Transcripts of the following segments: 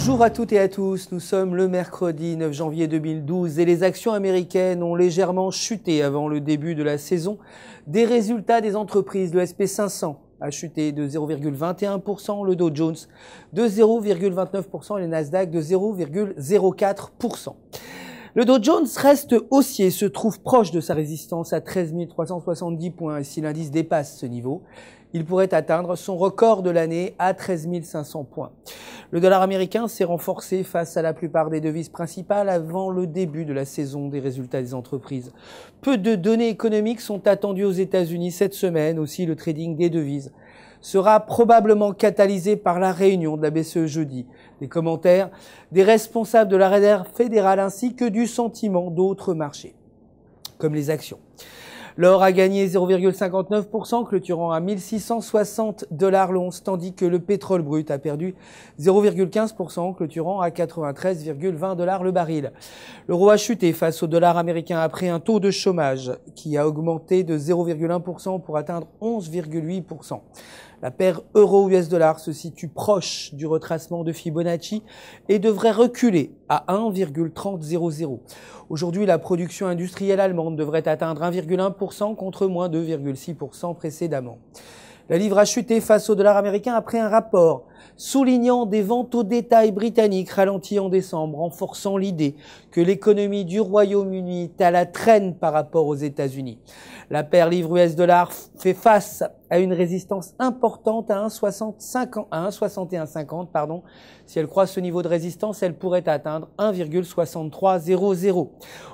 Bonjour à toutes et à tous, nous sommes le mercredi 9 janvier 2012 et les actions américaines ont légèrement chuté avant le début de la saison. Des résultats des entreprises, le SP500 a chuté de 0,21%, le Dow Jones de 0,29% et le Nasdaq de 0,04%. Le Dow Jones reste haussier, se trouve proche de sa résistance à 13 370 points et si l'indice dépasse ce niveau, il pourrait atteindre son record de l'année à 13 500 points. Le dollar américain s'est renforcé face à la plupart des devises principales avant le début de la saison des résultats des entreprises. Peu de données économiques sont attendues aux États-Unis cette semaine. Aussi, le trading des devises sera probablement catalysé par la réunion de la BCE jeudi. Des commentaires des responsables de la Réserve fédérale ainsi que du sentiment d'autres marchés, comme les actions. L'or a gagné 0,59%, clôturant à 1660 $ l'once, tandis que le pétrole brut a perdu 0,15%, clôturant à 93,20 $ le baril. L'euro a chuté face au dollar américain après un taux de chômage qui a augmenté de 0,1% pour atteindre 11,8%. La paire euro-US dollar se situe proche du retracement de Fibonacci et devrait reculer à 1,3000. Aujourd'hui, la production industrielle allemande devrait atteindre 1,1% contre moins 2,6% précédemment. La livre a chuté face au dollar américain après un rapport soulignant des ventes au détail britanniques ralenties en décembre, renforçant l'idée que l'économie du Royaume-Uni est à la traîne par rapport aux États-Unis. La paire livre US dollar fait face à une résistance importante à 1,6150. Si elle croise ce niveau de résistance, elle pourrait atteindre 1,6300.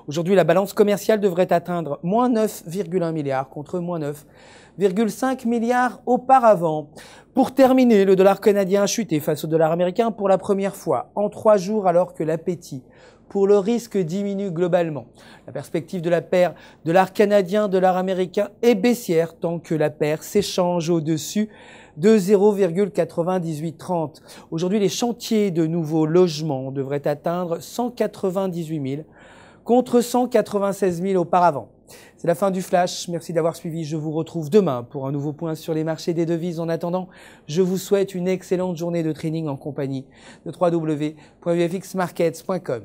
Aujourd'hui, la balance commerciale devrait atteindre moins 9,1 milliards contre moins 9,5 milliards auparavant. Pour terminer, le dollar canadien a chuté face au dollar américain pour la première fois en 3 jours alors que l'appétit pour le risque diminue globalement. La perspective de la paire dollar canadien, dollar américain est baissière tant que la paire s'échange au-dessus de 0,9830. Aujourd'hui, les chantiers de nouveaux logements devraient atteindre 198 000 contre 196 000 auparavant. C'est la fin du flash. Merci d'avoir suivi. Je vous retrouve demain pour un nouveau point sur les marchés des devises. En attendant, je vous souhaite une excellente journée de trading en compagnie de www.ufxmarkets.com.